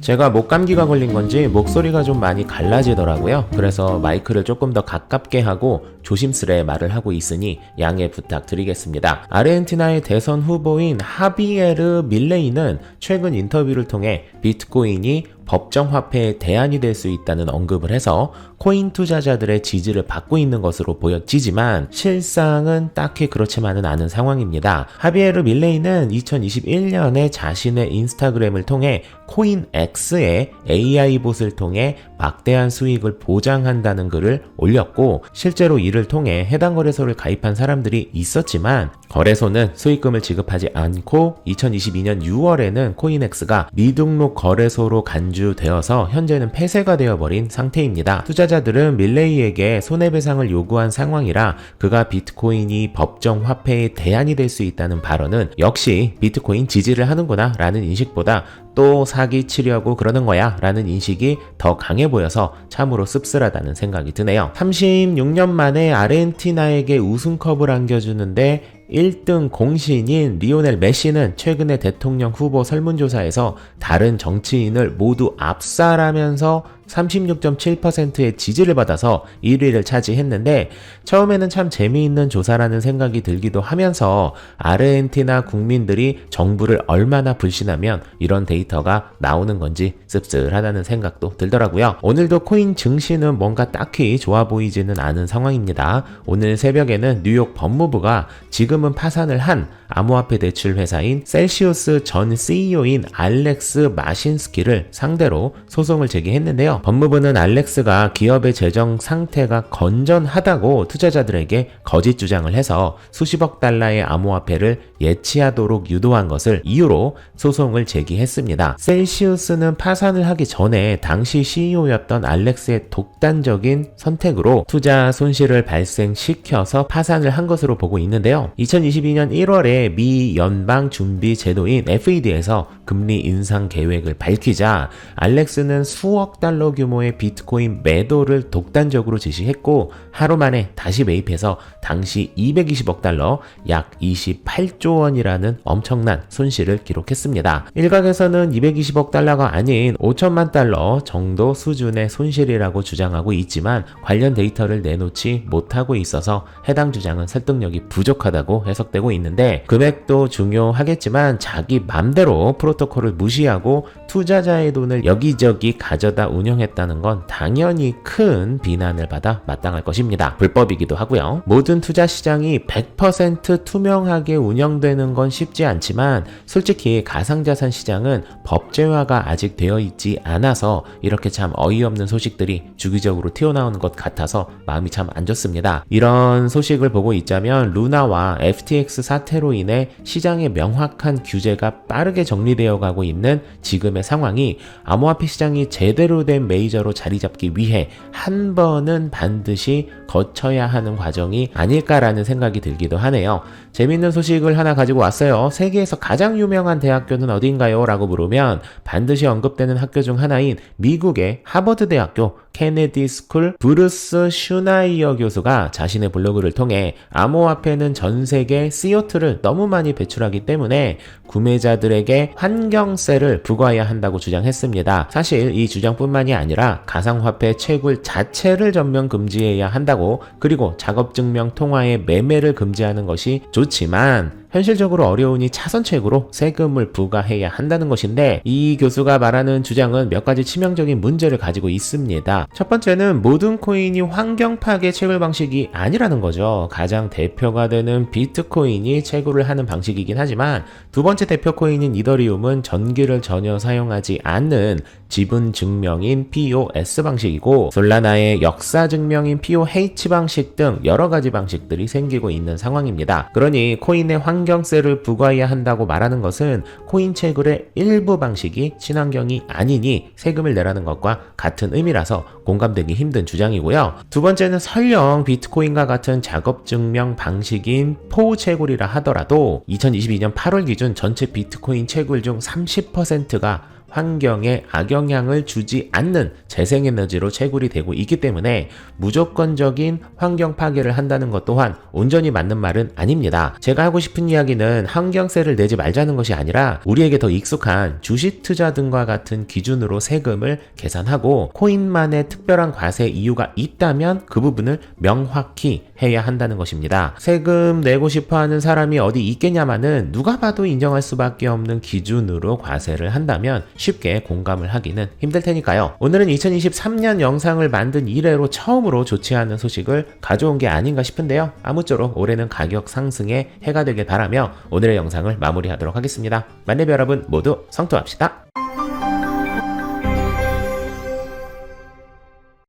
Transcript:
제가 목감기가 걸린 건지 목소리가 좀 많이 갈라지더라고요. 그래서 마이크를 조금 더 가깝게 하고 조심스레 말을 하고 있으니 양해 부탁드리겠습니다. 아르헨티나의 대선 후보인 하비에르 밀레이는 최근 인터뷰를 통해 비트코인이 법정화폐의 대안이 될 수 있다는 언급을 해서 코인 투자자들의 지지를 받고 있는 것으로 보여지지만 실상은 딱히 그렇지만은 않은 상황입니다. 하비에르 밀레이는 2021년에 자신의 인스타그램을 통해 코인X의 AI 봇을 통해 막대한 수익을 보장한다는 글을 올렸고, 실제로 이를 통해 해당 거래소를 가입한 사람들이 있었지만 거래소는 수익금을 지급하지 않고 2022년 6월에는 코인X가 미등록 거래소로 간주되어서 현재는 폐쇄가 되어버린 상태입니다. 투자자들은 밀레이에게 손해배상을 요구한 상황이라 그가 비트코인이 법정 화폐의 대안이 될 수 있다는 발언은 역시 비트코인 지지를 하는구나 라는 인식보다 또 사기 치려고 그러는 거야 라는 인식이 더 강해 보여서 참으로 씁쓸하다는 생각이 드네요. 36년 만에 아르헨티나에게 우승컵을 안겨주는데 1등 공신인 리오넬 메시는 최근에 대통령 후보 설문조사에서 다른 정치인을 모두 압살하면서 36.7%의 지지를 받아서 1위를 차지했는데, 처음에는 참 재미있는 조사라는 생각이 들기도 하면서 아르헨티나 국민들이 정부를 얼마나 불신하면 이런 데이터가 나오는 건지 씁쓸하다는 생각도 들더라고요. 오늘도 코인 증시는 뭔가 딱히 좋아 보이지는 않은 상황입니다. 오늘 새벽에는 뉴욕 법무부가 지금은 파산을 한 암호화폐 대출 회사인 셀시우스 전 CEO인 알렉스 마신스키를 상대로 소송을 제기했는데요. 법무부는 알렉스가 기업의 재정 상태가 건전하다고 투자자들에게 거짓 주장을 해서 수십억 달러의 암호화폐를 예치하도록 유도한 것을 이유로 소송을 제기했습니다. 셀시우스는 파산을 하기 전에 당시 CEO였던 알렉스의 독단적인 선택으로 투자 손실을 발생시켜서 파산을 한 것으로 보고 있는데요. 2022년 1월에 미 연방준비제도인 FED에서 금리 인상 계획을 밝히자 알렉스는 수억 달러 규모의 비트코인 매도를 독단적으로 지시했고, 하루 만에 다시 매입해서 당시 220억 달러, 약 28조 원이라는 엄청난 손실을 기록했습니다. 일각에서는 220억 달러가 아닌 5천만 달러 정도 수준의 손실이라고 주장하고 있지만 관련 데이터를 내놓지 못하고 있어서 해당 주장은 설득력이 부족하다고 해석되고 있는데, 금액도 중요하겠지만 자기 맘대로 프로토콜을 무시하고 투자자의 돈을 여기저기 가져다 운영했다는 건 당연히 큰 비난을 받아 마땅할 것입니다. 불법이기도 하고요. 모든 투자 시장이 100% 투명하게 운영되는 건 쉽지 않지만 솔직히 가상자산 시장은 법제화가 아직 되어 있지 않아서 이렇게 참 어이없는 소식들이 주기적으로 튀어나오는 것 같아서 마음이 참 안 좋습니다. 이런 소식을 보고 있자면 루나와 FTX 사태로 인해 시장의 명확한 규제가 빠르게 정리되어 가고 있는 지금의 상황이 암호화폐 시장이 제대로 된 메이저로 자리 잡기 위해 한 번은 반드시 거쳐야 하는 과정이 아닐까라는 생각이 들기도 하네요. 재밌는 소식을 하나 가지고 왔어요. 세계에서 가장 유명한 대학교는 어딘가요? 라고 물으면 반드시 언급되는 학교 중 하나인 미국의 하버드 대학교 케네디 스쿨 브루스 슈나이어 교수가 자신의 블로그를 통해 암호화폐는 전 세계 CO2를 너무 많이 배출하기 때문에 구매자들에게 환경세를 부과해야 한다고 주장했습니다. 사실 이 주장뿐만이 아니라 가상화폐 채굴 자체를 전면 금지해야 한다고, 그리고 작업증명 통화의 매매를 금지하는 것이 좋지만 현실적으로 어려우니 차선책으로 세금을 부과해야 한다는 것인데, 이 교수가 말하는 주장은 몇 가지 치명적인 문제를 가지고 있습니다. 첫 번째는 모든 코인이 환경 파괴 채굴 방식이 아니라는 거죠. 가장 대표가 되는 비트코인이 채굴을 하는 방식이긴 하지만 두 번째 대표 코인인 이더리움은 전기를 전혀 사용하지 않는 지분 증명인 POS 방식이고, 솔라나의 역사 증명인 POH 방식 등 여러 가지 방식들이 생기고 있는 상황입니다. 그러니 코인의 환경세를 부과해야 한다고 말하는 것은 코인 채굴의 일부 방식이 친환경이 아니니 세금을 내라는 것과 같은 의미라서 공감되기 힘든 주장이고요. 두 번째는 설령 비트코인과 같은 작업 증명 방식인 포 채굴이라 하더라도 2022년 8월 기준 전체 비트코인 채굴 중 30%가 환경에 악영향을 주지 않는 재생에너지로 채굴이 되고 있기 때문에 무조건적인 환경 파괴를 한다는 것 또한 온전히 맞는 말은 아닙니다. 제가 하고 싶은 이야기는 환경세를 내지 말자는 것이 아니라 우리에게 더 익숙한 주식 투자 등과 같은 기준으로 세금을 계산하고 코인만의 특별한 과세 이유가 있다면 그 부분을 명확히 해야 한다는 것입니다. 세금 내고 싶어 하는 사람이 어디 있겠냐마는 누가 봐도 인정할 수밖에 없는 기준으로 과세를 한다면 쉽게 공감을 하기는 힘들 테니까요. 오늘은 2023년 영상을 만든 이래로 처음으로 좋지 않은 소식을 가져온 게 아닌가 싶은데요. 아무쪼록 올해는 가격 상승에 해가 되길 바라며 오늘의 영상을 마무리하도록 하겠습니다. 만렙 여러분 모두 성투합시다.